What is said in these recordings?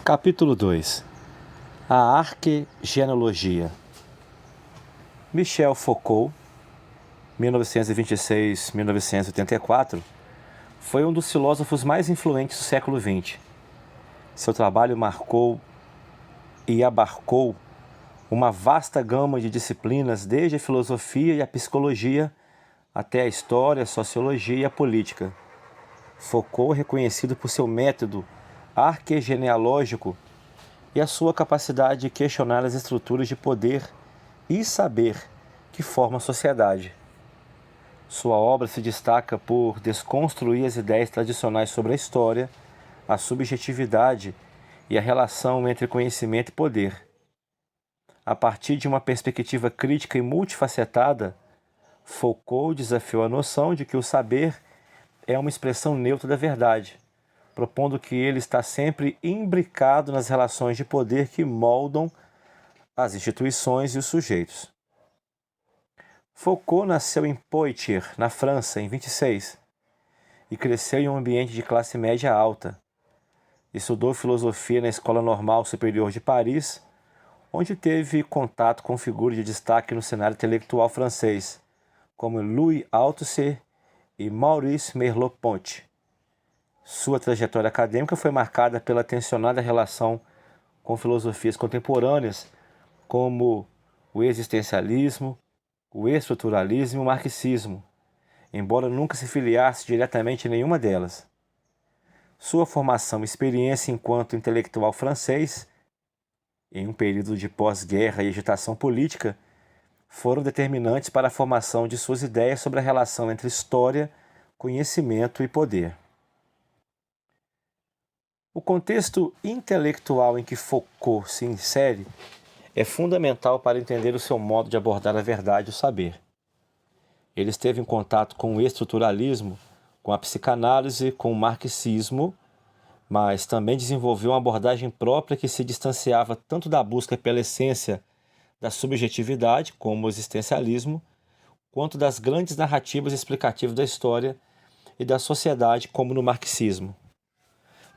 Capítulo 2. A arquegenealogia. Michel Foucault, 1926-1984, foi um dos filósofos mais influentes do século XX. Seu trabalho marcou e abarcou uma vasta gama de disciplinas, desde a filosofia e a psicologia até a história, a sociologia e a política. Foucault é reconhecido por seu método arquegenealógico e a sua capacidade de questionar as estruturas de poder e saber que formam a sociedade. Sua obra se destaca por desconstruir as ideias tradicionais sobre a história, a subjetividade e a relação entre conhecimento e poder. A partir de uma perspectiva crítica e multifacetada, Foucault desafiou a noção de que o saber é uma expressão neutra da verdade, propondo que ele está sempre imbricado nas relações de poder que moldam as instituições e os sujeitos. Foucault nasceu em Poitiers, na França, em 26, e cresceu em um ambiente de classe média alta. Estudou filosofia na Escola Normal Superior de Paris, onde teve contato com figuras de destaque no cenário intelectual francês, como Louis Althusser e Maurice Merleau-Ponty. Sua trajetória acadêmica foi marcada pela tensionada relação com filosofias contemporâneas, como o existencialismo, o estruturalismo e o marxismo, embora nunca se filiasse diretamente em nenhuma delas. Sua formação e experiência enquanto intelectual francês, em um período de pós-guerra e agitação política, foram determinantes para a formação de suas ideias sobre a relação entre história, conhecimento e poder. O contexto intelectual em que Foucault se insere é fundamental para entender o seu modo de abordar a verdade e o saber. Ele esteve em contato com o estruturalismo, com a psicanálise, com o marxismo, mas também desenvolveu uma abordagem própria que se distanciava tanto da busca pela essência da subjetividade, como o existencialismo, quanto das grandes narrativas explicativas da história e da sociedade, como no marxismo.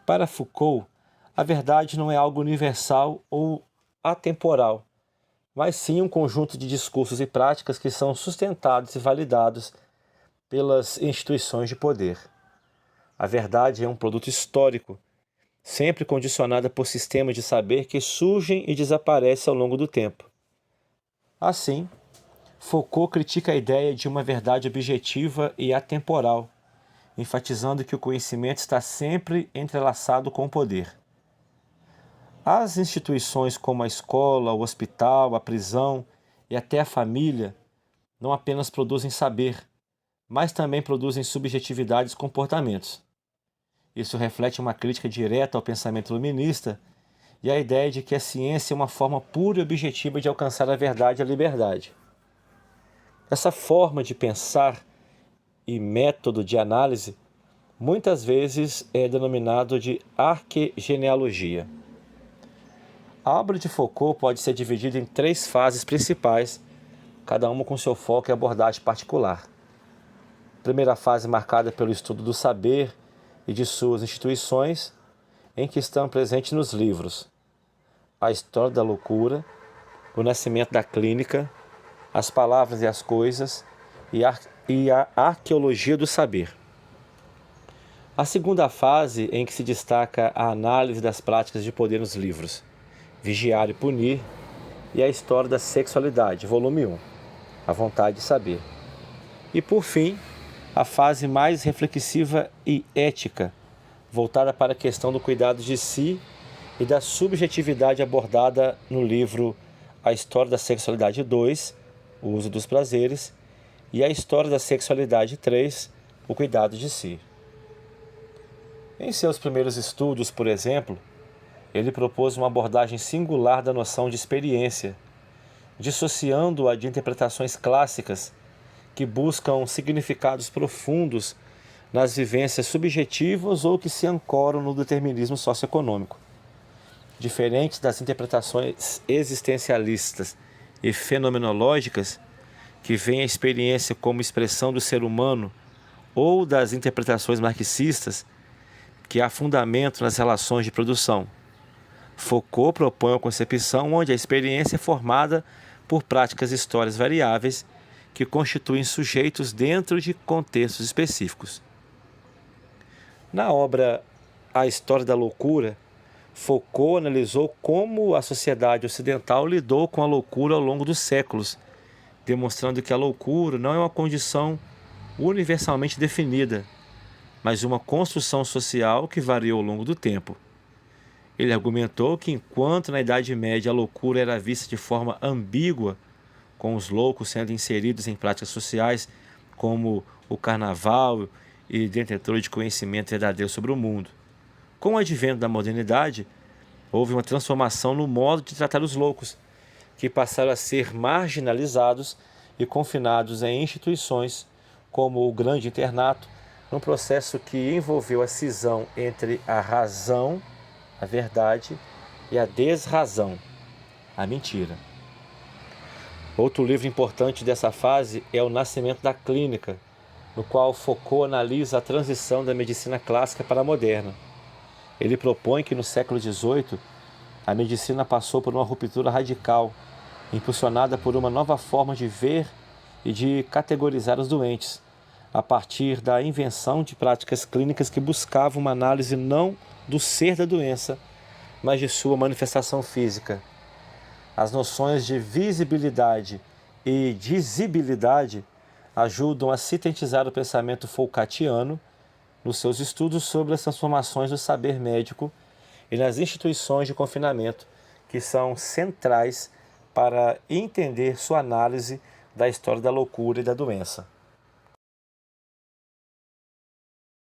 Para Foucault, a verdade não é algo universal ou atemporal, mas sim um conjunto de discursos e práticas que são sustentados e validados pelas instituições de poder. A verdade é um produto histórico, sempre condicionada por sistemas de saber que surgem e desaparecem ao longo do tempo. Assim, Foucault critica a ideia de uma verdade objetiva e atemporal, enfatizando que o conhecimento está sempre entrelaçado com o poder. As instituições como a escola, o hospital, a prisão e até a família não apenas produzem saber, mas também produzem subjetividades e comportamentos. Isso reflete uma crítica direta ao pensamento iluminista e à ideia de que a ciência é uma forma pura e objetiva de alcançar a verdade e a liberdade. Essa forma de pensar e método de análise muitas vezes é denominado de arquegenealogia. A obra de Foucault pode ser dividida em 3 fases principais, cada uma com seu foco e abordagem particular. A primeira fase marcada pelo estudo do saber e de suas instituições, em que estão presentes nos livros A História da Loucura, O Nascimento da Clínica, As Palavras e as Coisas e a Arqueologia do Saber. A segunda fase, em que se destaca a análise das práticas de poder nos livros Vigiar e Punir e a História da Sexualidade, volume 1, A Vontade de Saber. E, por fim, a fase mais reflexiva e ética, voltada para a questão do cuidado de si e da subjetividade abordada no livro A História da Sexualidade 2, O Uso dos Prazeres, e A História da Sexualidade 3, O Cuidado de Si. Em seus primeiros estudos, por exemplo, ele propôs uma abordagem singular da noção de experiência, dissociando-a de interpretações clássicas que buscam significados profundos nas vivências subjetivas ou que se ancoram no determinismo socioeconômico. Diferente das interpretações existencialistas e fenomenológicas, que veem a experiência como expressão do ser humano, ou das interpretações marxistas, que há fundamento nas relações de produção. Foucault propõe uma concepção onde a experiência é formada por práticas e histórias variáveis que constituem sujeitos dentro de contextos específicos. Na obra A História da Loucura, Foucault analisou como a sociedade ocidental lidou com a loucura ao longo dos séculos, demonstrando que a loucura não é uma condição universalmente definida, mas uma construção social que variou ao longo do tempo. Ele argumentou que enquanto na Idade Média a loucura era vista de forma ambígua, com os loucos sendo inseridos em práticas sociais como o carnaval e detentores de conhecimento verdadeiro sobre o mundo. Com o advento da modernidade, houve uma transformação no modo de tratar os loucos, que passaram a ser marginalizados e confinados em instituições como o Grande Internato, num processo que envolveu a cisão entre a razão, a verdade, e a desrazão, a mentira. Outro livro importante dessa fase é O Nascimento da Clínica, no qual Foucault analisa a transição da medicina clássica para a moderna. Ele propõe que no século XVIII, a medicina passou por uma ruptura radical, impulsionada por uma nova forma de ver e de categorizar os doentes, a partir da invenção de práticas clínicas que buscavam uma análise não do ser da doença, mas de sua manifestação física. As noções de visibilidade e dizibilidade ajudam a sintetizar o pensamento foucaultiano nos seus estudos sobre as transformações do saber médico e nas instituições de confinamento, que são centrais para entender sua análise da história da loucura e da doença.